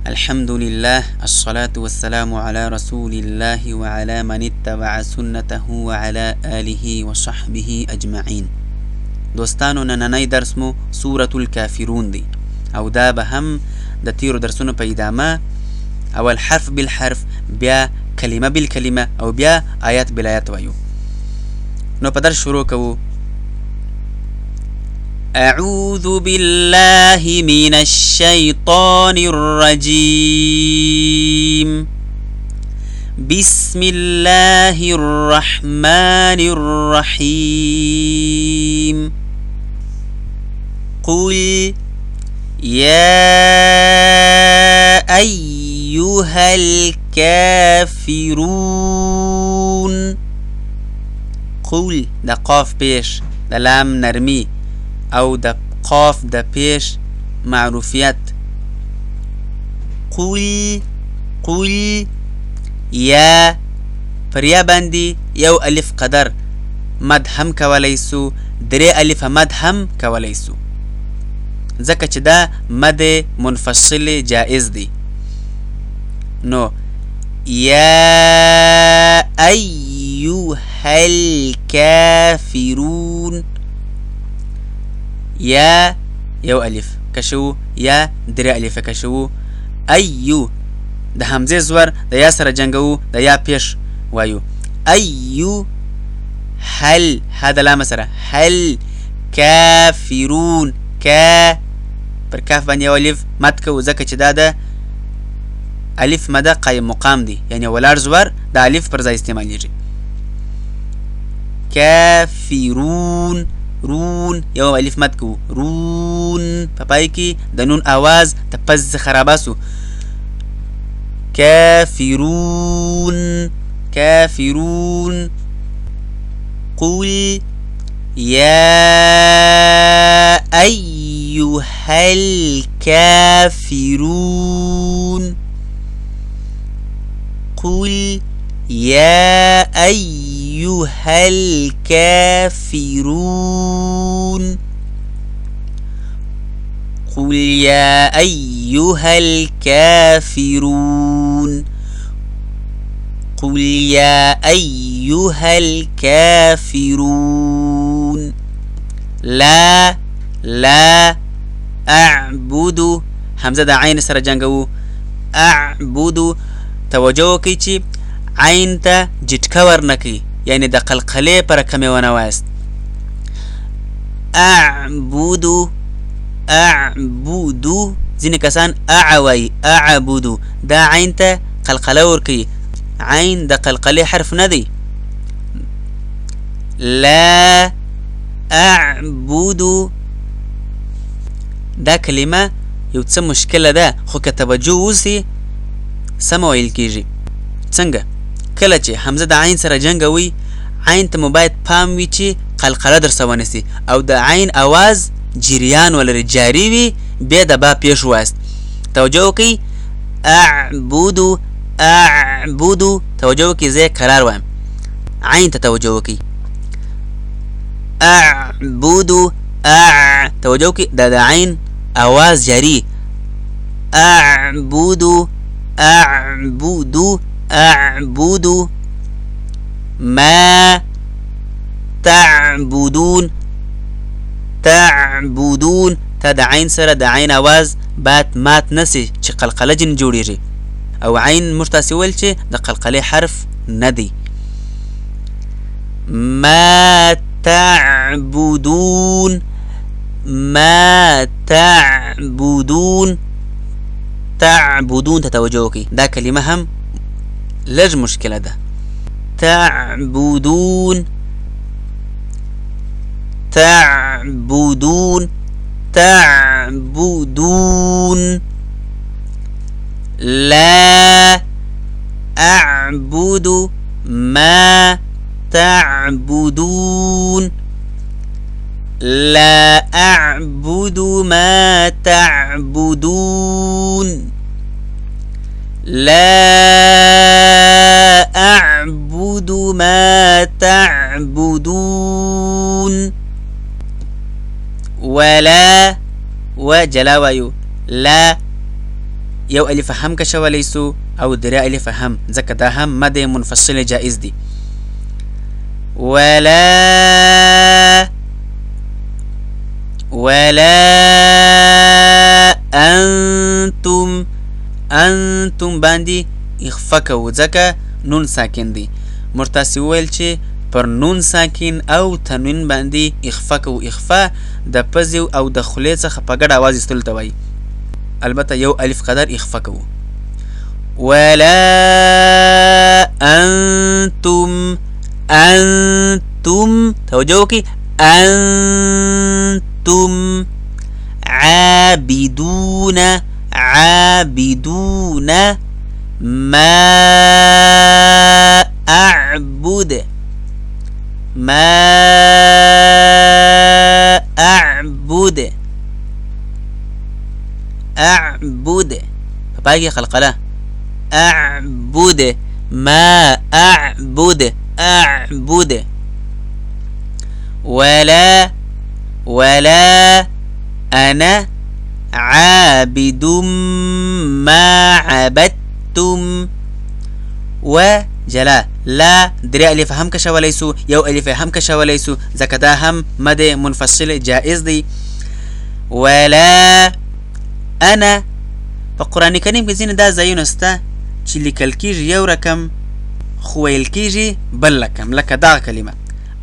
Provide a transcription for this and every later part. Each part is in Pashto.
الحمد لله الصلاة والسلام على رسول الله وعلى من اتبع سنته وعلى آله وصحبه أجمعين. دوستانو نننی درس مو سورة الكافرون دی او دا به هم د تیرو درسونو په ادامه اول حرف بالحرف بیا کلمه بالکلمه او بیا آیات بالآیات وایو. نو په درس شروع کوو. أعوذ بالله من الشيطان الرجيم. بسم الله الرحمن الرحيم. قل يا أيها الكافرون. قل دا قاف پیش دا لام نرمی او د قاف د پیش معروفیت. قل یا پر یا باندې یو الف قدر مد هم کولی سو، درې الف مد هم کولی سو، ځکه چې دا مد منفصل جائز دی. نو یا ایها الکافرون، یا یو الف کشو، یا درې الف کشو. ایو د همزه زور د یا سره جنگو، د یا پیش وایو. ایو هل هذا لام سره هل کافرون، کا پر کاف باندې یو الف مد کو، ځکه چې دا د الف مد قایم مقام دی، یعنی ولاړ زور د الف پر ځای استعمالیږي. کافرون، رون یو الف مد کو، رون په پای کې د نون आवाज ته پز خراباسو. كافرون كافرون. قل يا أيها الكافرون. قل يا أيها الكافرون. قل يا أيها الكافرون. قل يا أيها الكافرون. لا أعبد همزه د عین سره جنگو. أعبد توجه کوي چې عین ته جټکا ورنکي، یعنی د قلقله پر کمه ونه وایست. أعبد ځینې کسان اعوي اعبدو، دا عین ته قلقله ورکي، عین د قلقله حرف نه دی. لا اعبد دا کلمه یو څه مشکله ده، خو که توجه وسي سم ویل کیږي. څنګه؟ کله چې حمزه د عین سره جنګوي، عین ته مو باید پام وي چې قلقله در سره ونسي او د عین आवाज جریان ولري، جاری وي، بیا د با پیش وایست. توجه وکړئ. اعبدو اعبدو، توجه وکړئ، زه قرار وایم. عین ته توجه وکړئ. اعبدو توجه وکړئ، د عین आवाज جاری. اعبدو اعبدو اعبدو. ما تعبدون تعبدون، تا د عین سره د عین आवाज بات مات نسی چې قلقله جن جوړیږي، او عین مرتاسي ول چې د قلقله حرف ندی. ما تعبدون ما تعبدون تعبدون تتوجه وکي، دا کلمه هم لږ مشکله ده. تعبدون تعبدون تعبدون. لا أعبد ما تعبدون. لا أعبد ما تعبدون. لا أعبد ما تعبدون. ولا وجلا ويو لا یو الف هم کشولی سو او درې الف هم، ځکه دا هم مد منفصل جائز دي. ولا انتم باندې اخفا کو ځکه نون ساکن دي. مرتاسي ویل چې پر نون ساکن او تنوین باندې اخفا کو. اخفا د پزیو او د خولې څخه په ګډه आवाज استل ته وایي. البته یو الف قدر اخفا کو. ولا انتم توجه کی انتم عابدون ما اعبد باقي خلقله اعبد ما اعبد ولا انا عابد ما عبدتم. وجلا لا درې الف هم کشولی سو، یو الف هم کشولی سو، ځکه دا هم مد منفصل جائز دی. ولا انا په قرآن کریم کې ځینې دا ځایونه سته چې لیکل کېږي یو رقم خو ویل کېږي بل رقم، لکه دا کلمه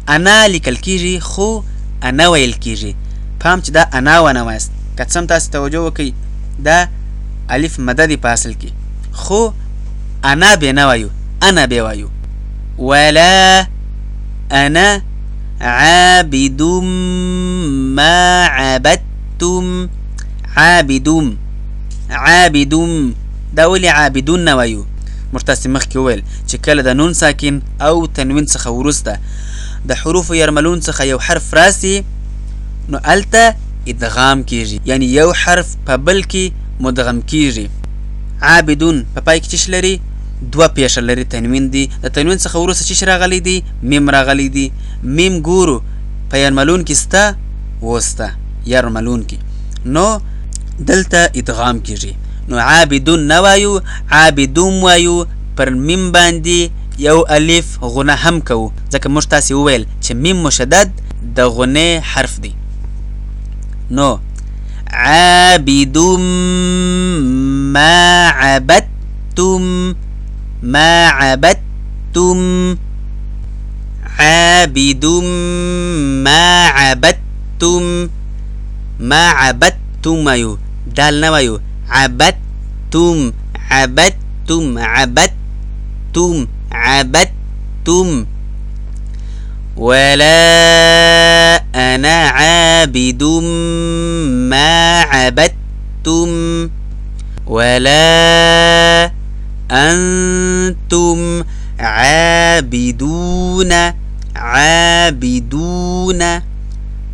انا لیکل کېږي خو انا ویل کېږي. پام چې دا انا ونه وایست، که څه هم تاسې توجه وکئ دا الف مده دی په اصل کې، خو انا بې نه وایو، انا بې وایو. ولا انا عابد ما عبدتم. عابدون دا ولې عابدون نه وایو؟ مرتاسي مخکې وویل چې کله د نون ساکن او تنوین څخه وروسته د حروف یرملون څخه یو حرف راسي نو الته ادغام کیږي، یعنی یو حرف په بل کې مدغم کیږي. عابدون په پای کې چش لري؟ دوه پیښه لري، تنوین دی. د تنوین څخه وروسته چش راغلی دی؟ میم راغلی دی. میم ګورو په یرملون کې سته وسته یرملون کې، نو دلته ادغام کیږي. نو عابدون نوایو، عابدون وایو. پر میم باندې یو الف غنه هم کوو، ځکه موږ تاسې وویل چې میم مشدد د غنې حرف دی. نو عابدون ما عبدتم عابدون ما عبدتم وایو، دال نوایو. عبدتم ولا أنا عابد ما عبدتم ولا أنتم عابدون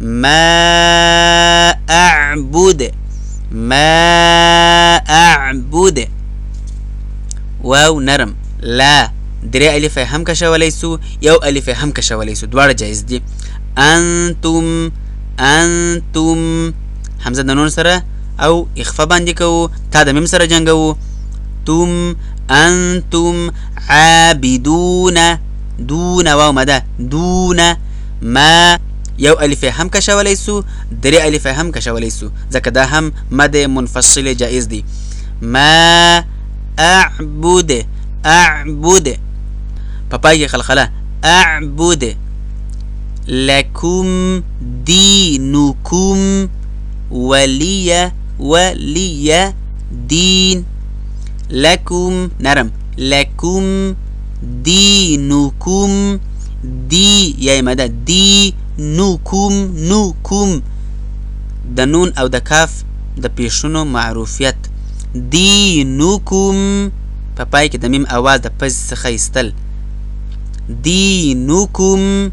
ما أعبد. واو نرم. لا درې الف هم کشولی سو، یو الف هم کشولی سو، دواړه جایز دي. انتم حمزه د نون سره او اخفا باندې کوو، تا د میم سره جنګوو. انتم عابدون دون واو مده دون ما یو الف هم کشولی سو، درې الف هم کشولی سو، ځکه دا هم مد منفصل جائز دي. ما اعبد پاپای خلخله اعبد لكم دينكم ولي دين. لكم نرم. لكم دينكم دي يا مدى دينكم د نون او د کاف د پیشونو معروفیت. دينكم پای کې د میم اواز د پز څخه ایستل. دينكم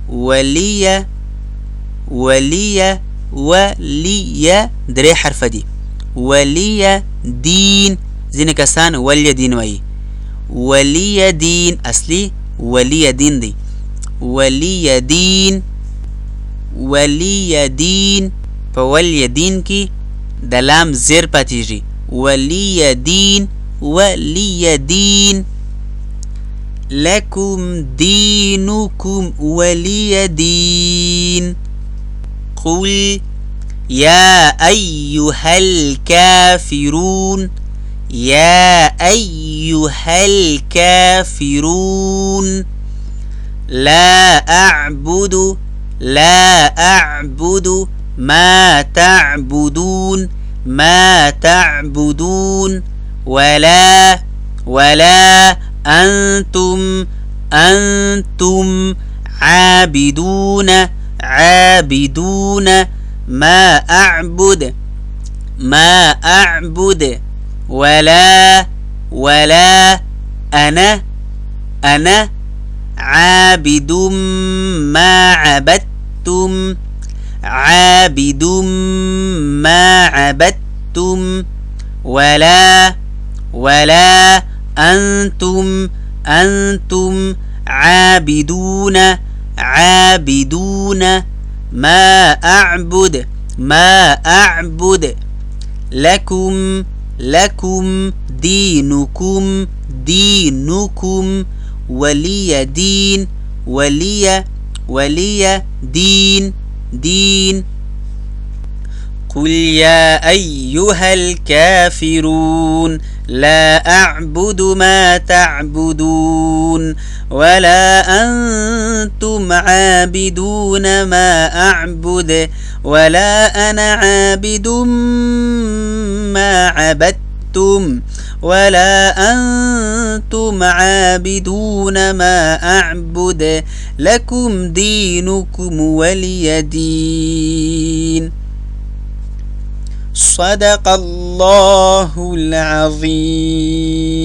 ولي درې حرف دي. ولي دين ځینې کسان ولي دین وایي. ولي دین اصلي ولي دین دی. ولي دین په ولي دین کې د لام زیر پاتېږي. ولي دين ولي دين لكم دينكم ولي دين قل يا أيها الكافرون يا أيها الكافرون لا أعبد ما تعبدون ما تعبدون ولا أنتم عابدون ما أعبد ولا أنا عابد ما عبدتم ولا أنتم عابدون ما أعبد لكم دينكم ولي دين ولي دين قل يا أيها الكافرون لا أعبد ما تعبدون ولا أنتم عابدون ما أعبد ولا أنا عابد ما عبدتم ولا أنتم عابدون ما أعبد لكم دينكم ولي دين صدق الله العظيم.